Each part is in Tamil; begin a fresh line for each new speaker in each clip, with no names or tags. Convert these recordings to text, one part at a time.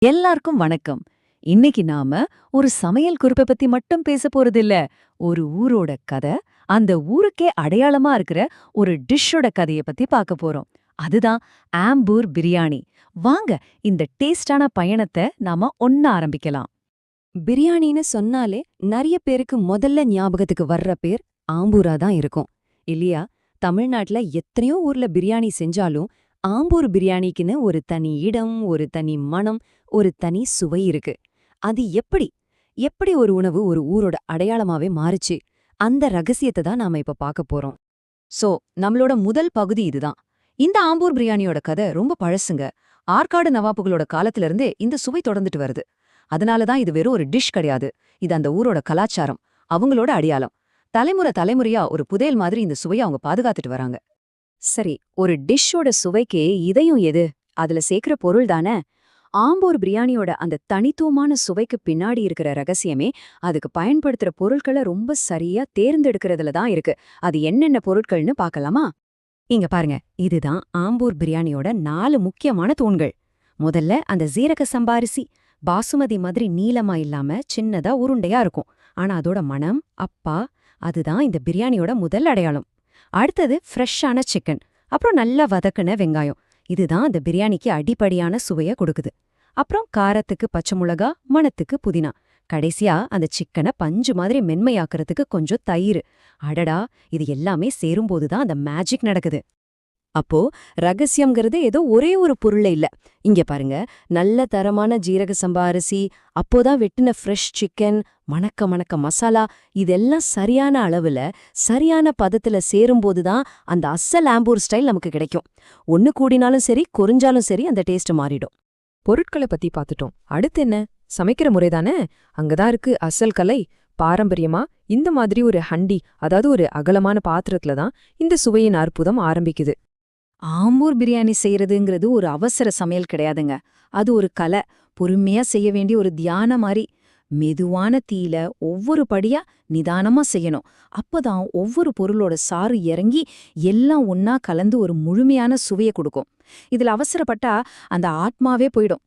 எல்லாருக்கும் வணக்கம். இன்னைக்கு நாம ஒரு சமையல் குறிப்பை பத்தி மட்டும் பேச போறதில்ல. ஒரு ஊரோட கதை, அந்த ஊருக்கே அடையாளமா இருக்கிற ஒரு டிஷ்ஷோட கதைய பத்தி பார்க்க போறோம். அதுதான் ஆம்பூர் பிரியாணி. வாங்க இந்த டேஸ்டான பயணத்தை நாம ஒண்ணா ஆரம்பிக்கலாம்.
பிரியாணின்னு சொன்னாலே நிறைய பேருக்கு முதல்ல ஞாபகத்துக்கு வர்ற பேர் ஆம்பூரா தான் இருக்கும் இல்லையா? தமிழ்நாட்டுல எத்தனையோ ஊர்ல பிரியாணி செஞ்சாலும் ஆம்பூர் பிரியாணிக்குன்னு ஒரு தனி இடம், ஒரு தனி மனம், ஒரு தனி சுவை இருக்கு. அது எப்படி எப்படி ஒரு உணவு ஒரு ஊரோட அடையாளமாவே மாறுச்சு? அந்த ரகசியத்தை தான் நாம இப்ப பார்க்க போறோம்.
சோ, நம்மளோட முதல் பகுதி இதுதான். இந்த ஆம்பூர் பிரியாணியோட கதை ரொம்ப பழசுங்க. ஆற்காடு நவாப்புகளோட காலத்துல இருந்தே இந்த சுவை தொடர்ந்துட்டு வருது. அதனால தான் இது வெறும் ஒரு டிஷ் கிடையாது. இது அந்த ஊரோட கலாச்சாரம், அவங்களோட அடையாளம். தலைமுறை தலைமுறையா ஒரு புதையல் மாதிரி இந்த சுவையை அவங்க பாதுகாத்துட்டு வராங்க.
சரி, ஒரு டிஷ்ஷோட சுவைக்கு இதயம் எது? அதுல சேர்க்கிற பொருள் தானே? ஆம்பூர் பிரியாணியோட அந்த தனித்துவமான சுவைக்கு பின்னாடி இருக்கிற ரகசியமே அதுக்கு பயன்படுத்துற பொருட்களை ரொம்ப சரியா தேர்ந்தெடுக்கிறதுல தான் இருக்கு. அது என்னென்ன பொருட்கள்னு பார்க்கலாமா?
இங்க பாருங்க, இதுதான் ஆம்பூர் பிரியாணியோட 4 முக்கியமான தூண்கள். முதல்ல அந்த ஜீரக சம்பா அரிசி. பாசுமதி மாதிரி நீளமா இல்லாம சின்னதா உருண்டையா இருக்கும். ஆனா அதோட மனம், அப்பா, அதுதான் இந்த பிரியாணியோட முதல் அடையாளம். அடுத்தது ஃப்ரெஷ்ஷான சிக்கன், அப்புறம் நல்லா வதக்குன வெங்காயம். இதுதான் அந்த பிரியாணிக்கு அடிப்படையான சுவைய கொடுக்குது. அப்புறம் காரத்துக்கு பச்சை மிளகா, மணத்துக்கு புதினா. கடைசியா அந்த சிக்கனை பஞ்சு மாதிரி மென்மையாக்குறதுக்கு கொஞ்சம் தயிர். அடடா, இது எல்லாமே சேரும்போதுதான் அந்த மேஜிக் நடக்குது.
அப்போ ரகசியம்ங்கிறது ஏதோ ஒரே ஒரு பொருள்ல இல்ல. இங்க பாருங்க, நல்ல தரமான ஜீரக சம்பா அரிசி, அப்போதான் வெட்டின ஃப்ரெஷ் சிக்கன், மணக்க மணக்க மசாலா, இதெல்லாம் சரியான அளவுல சரியான பதத்துல சேரும்போதுதான் அந்த அசல் ஆம்பூர் ஸ்டைல் நமக்கு கிடைக்கும். ஒன்னு கூடினாலும் சரி, குறைஞ்சாலும் சரி, அந்த டேஸ்ட் மாறிடும்.
பொருட்களை பத்தி பார்த்துட்டோம். அடுத்து என்ன? சமைக்கிற முறைதானே. அங்கதான் இருக்கு அசல் கலை. பாரம்பரியமா இந்த மாதிரி ஒரு ஹண்டி, அதாவது ஒரு அகலமான பாத்திரத்துல தான் இந்த சுவையின் அற்புதம் ஆரம்பிக்குது.
ஆம்பூர் பிரியாணி செய்யறதுங்கிறது ஒரு அவசர சமையல் கிடையாதுங்க. அது ஒரு கலை. பொறுமையா செய்ய வேண்டிய ஒரு தியானம் மாதிரி. மெதுவான தீயில ஒவ்வொரு படியா நிதானமா செய்யணும். அப்பதான் ஒவ்வொரு பொருளோட சாறு இறங்கி எல்லாம் ஒன்னா கலந்து ஒரு முழுமையான சுவையை கொடுக்கும். இதுல அவசரப்பட்டா அந்த ஆத்மாவே போயிடும்.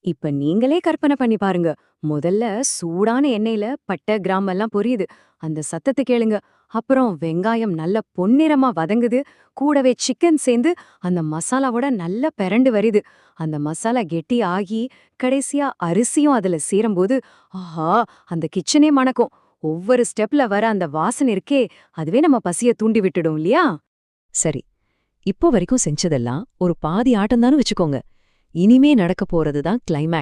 இப்ப நீங்களே கற்பனை பண்ணி பாருங்க. முதல்ல சூடான எண்ணெயில பட்டை, கிராம்பெல்லாம் பொரியுது. அந்த சத்தத்தை கேளுங்க. அப்புறம் வெங்காயம் நல்ல பொன்னிறமா வதங்குது. கூடவே சிக்கன் சேர்ந்து அந்த மசாலாவோட நல்லா பெரண்டு வருது. அந்த மசாலா கெட்டி ஆகி கடைசியா அரிசியும் அதுல சேரும்போது, ஆஹா, அந்த கிச்சனே மணக்கும். ஒவ்வொரு ஸ்டெப்ல வர அந்த வாசனை இருக்கே, அதுவே நம்ம பசிய தூண்டி விட்டுடும் இல்லையா?
சரி, இப்போ வரைக்கும் செஞ்சதெல்லாம் ஒரு பாதி ஆட்டம்தான்னு வச்சுக்கோங்க. இனிமே நடக்க போறதுதான் கிளைமேக்ஸ்.